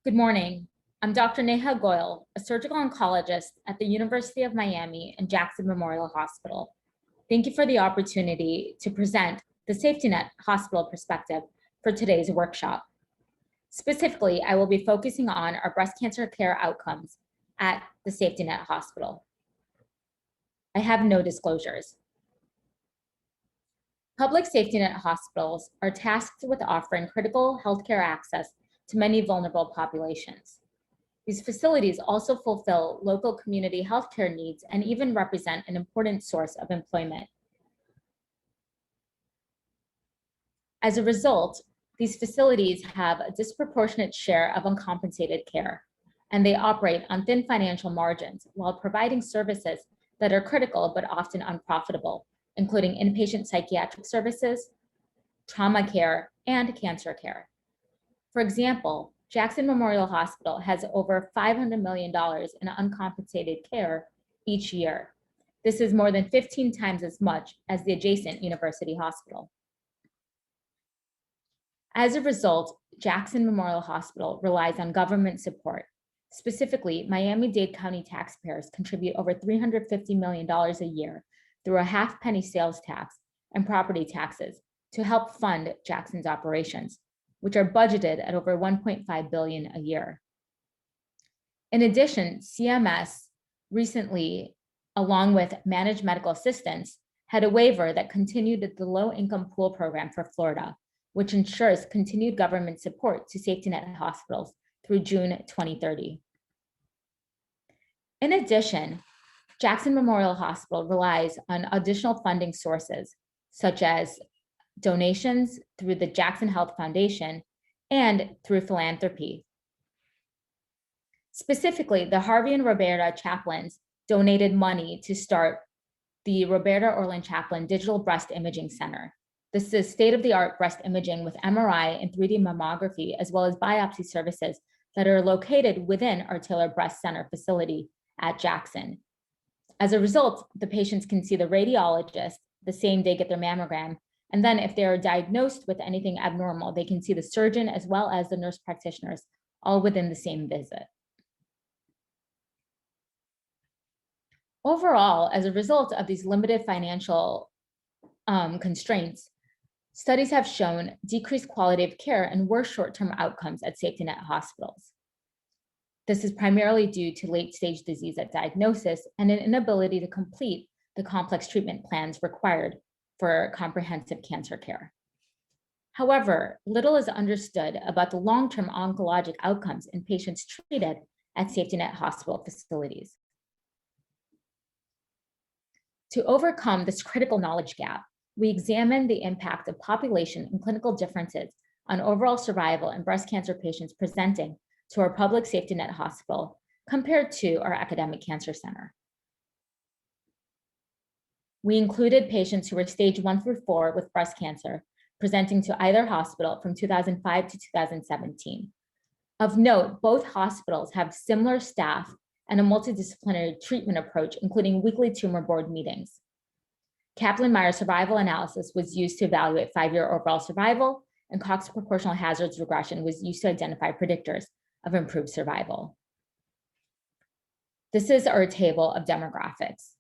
Good morning. I'm Dr. Neha Goel, a surgical oncologist at the University of Miami and Jackson Memorial Hospital. Thank you for the opportunity to present the Safety Net Hospital perspective for today's workshop. Specifically, I will be focusing on our breast cancer care outcomes at the Safety Net Hospital. I have no disclosures. Public safety net hospitals are tasked with offering critical healthcare access to many vulnerable populations. These facilities also fulfill local community healthcare needs and even represent an important source of employment. As a result, these facilities have a disproportionate share of uncompensated care, and they operate on thin financial margins while providing services that are critical but often unprofitable, including inpatient psychiatric services, trauma care, and cancer care. For example, Jackson Memorial Hospital has over $500 million in uncompensated care each year. This is more than 15 times as much as the adjacent University Hospital. As a result, Jackson Memorial Hospital relies on government support. Specifically, Miami-Dade County taxpayers contribute over $350 million a year through a half-penny sales tax and property taxes to help fund Jackson's operations, which are budgeted at over $1.5 billion a year. In addition, CMS recently, along with managed medical assistance, had a waiver that continued the low-income pool program for Florida, which ensures continued government support to safety net hospitals through June 2030. In addition, Jackson Memorial Hospital relies on additional funding sources, such as donations through the Jackson Health Foundation and through philanthropy. Specifically, the Harvey and Roberta Chaplains donated money to start the Roberta Orland Chaplain Digital Breast Imaging Center. This is state-of-the-art breast imaging with MRI and 3D mammography, as well as biopsy services that are located within our Taylor Breast Center facility at Jackson. As a result, the patients can see the radiologist the same day, get their mammogram, and then if they are diagnosed with anything abnormal, they can see the surgeon as well as the nurse practitioners all within the same visit. Overall, as a result of these limited financial constraints, studies have shown decreased quality of care and worse short-term outcomes at safety net hospitals. This is primarily due to late-stage disease at diagnosis and an inability to complete the complex treatment plans required for comprehensive cancer care. However, little is understood about the long-term oncologic outcomes in patients treated at safety net hospital facilities. To overcome this critical knowledge gap, we examined the impact of population and clinical differences on overall survival in breast cancer patients presenting to our public safety net hospital compared to our academic cancer center. We included patients who were stage 1 through 4 with breast cancer presenting to either hospital from 2005 to 2017. Of note, both hospitals have similar staff and a multidisciplinary treatment approach, including weekly tumor board meetings. Kaplan-Meier survival analysis was used to evaluate 5-year overall survival, and Cox proportional hazards regression was used to identify predictors of improved survival. This is our table of demographics.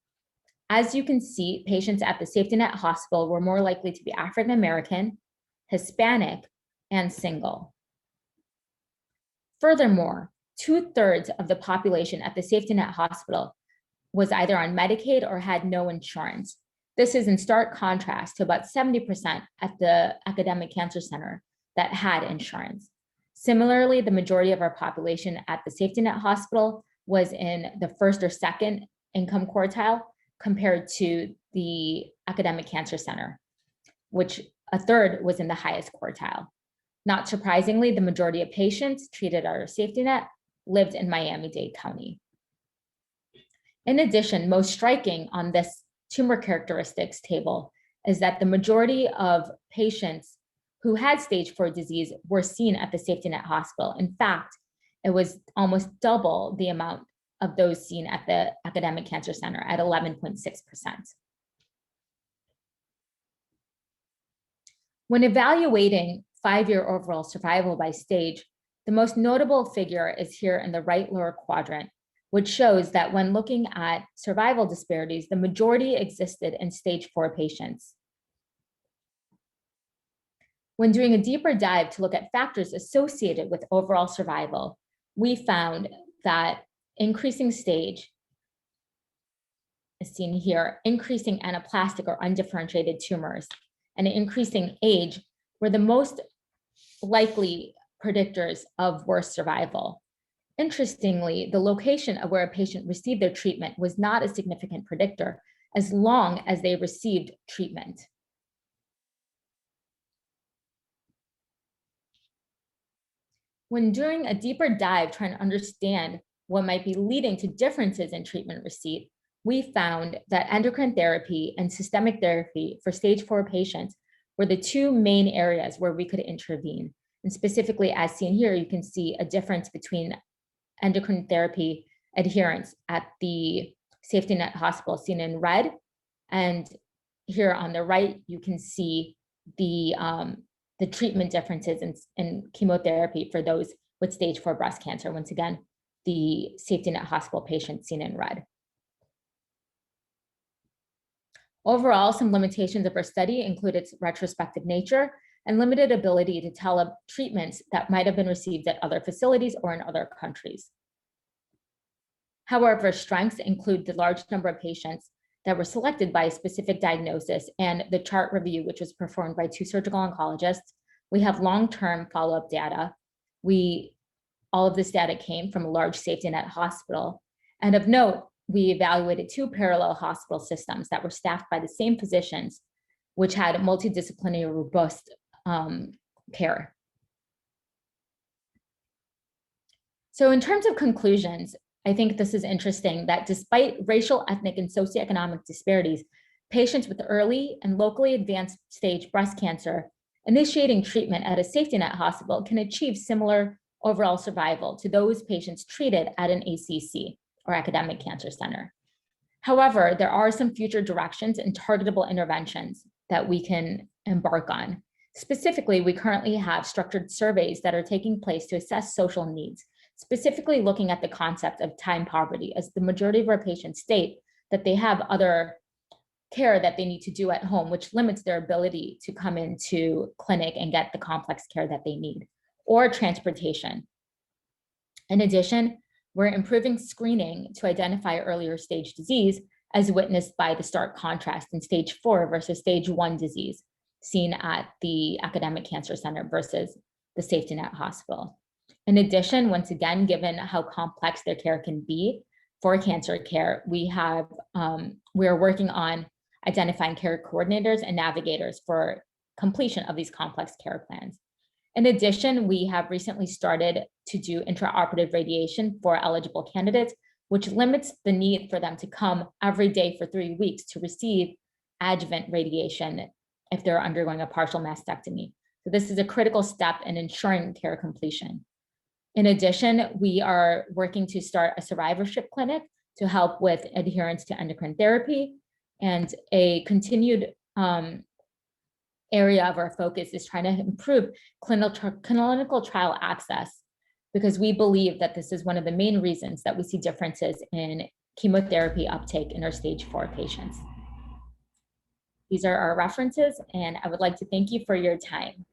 As you can see, patients at the safety net hospital were more likely to be African American, Hispanic, and single. Furthermore, 2/3 of the population at the safety net hospital was either on Medicaid or had no insurance. This is in stark contrast to about 70% at the academic cancer center that had insurance. Similarly, the majority of our population at the safety net hospital was in the first or second income quartile compared to the academic cancer center, which 1/3 was in the highest quartile. Not surprisingly, the majority of patients treated at our safety net lived in Miami-Dade County. In addition, most striking on this tumor characteristics table is that the majority of patients who had stage 4 disease were seen at the safety net hospital. In fact, it was almost double the amount of those seen at the academic cancer center at 11.6%. When evaluating 5-year overall survival by stage, The most notable figure is here in the right lower quadrant, which shows that when looking at survival disparities, the majority existed in stage 4 patients. When doing a deeper dive to look at factors associated with overall survival, we found that increasing stage, as seen here, increasing anaplastic or undifferentiated tumors, and increasing age were the most likely predictors of worse survival. Interestingly, the location of where a patient received their treatment was not a significant predictor as long as they received treatment. When doing a deeper dive trying to understand what might be leading to differences in treatment receipt, we found that endocrine therapy and systemic therapy for stage 4 patients were the two main areas where we could intervene. And specifically, as seen here, you can see a difference between endocrine therapy adherence at the safety net hospital seen in red. And here on the right, you can see the treatment differences in chemotherapy for those with stage 4 breast cancer. Once again, the safety net hospital patients seen in red. Overall, some limitations of our study include its retrospective nature and limited ability to tell of treatments that might have been received at other facilities or in other countries. However, strengths include the large number of patients that were selected by a specific diagnosis and the chart review, which was performed by 2 surgical oncologists. We have long-term follow-up data. All of this data came from a large safety net hospital. And of note, we evaluated 2 parallel hospital systems that were staffed by the same physicians, which had multidisciplinary, robust care. So in terms of conclusions, I think this is interesting that despite racial, ethnic, and socioeconomic disparities, patients with early and locally advanced stage breast cancer initiating treatment at a safety net hospital can achieve similar overall survival to those patients treated at an ACC or academic cancer center. However, there are some future directions and targetable interventions that we can embark on. Specifically, we currently have structured surveys that are taking place to assess social needs, specifically looking at the concept of time poverty, as the majority of our patients state that they have other care that they need to do at home, which limits their ability to come into clinic and get the complex care that they need, or transportation. In addition, we're improving screening to identify earlier stage disease, as witnessed by the stark contrast in stage 4 versus stage 1 disease seen at the academic cancer center versus the safety net hospital. In addition, once again, given how complex their care can be for cancer care, we are working on identifying care coordinators and navigators for completion of these complex care plans. In addition, we have recently started to do intraoperative radiation for eligible candidates, which limits the need for them to come every day for 3 weeks to receive adjuvant radiation if they're undergoing a partial mastectomy. So this is a critical step in ensuring care completion. In addition, we are working to start a survivorship clinic to help with adherence to endocrine therapy, and a continued area of our focus is trying to improve clinical trial access, because we believe that this is one of the main reasons that we see differences in chemotherapy uptake in our stage 4 patients. These are our references, and I would like to thank you for your time.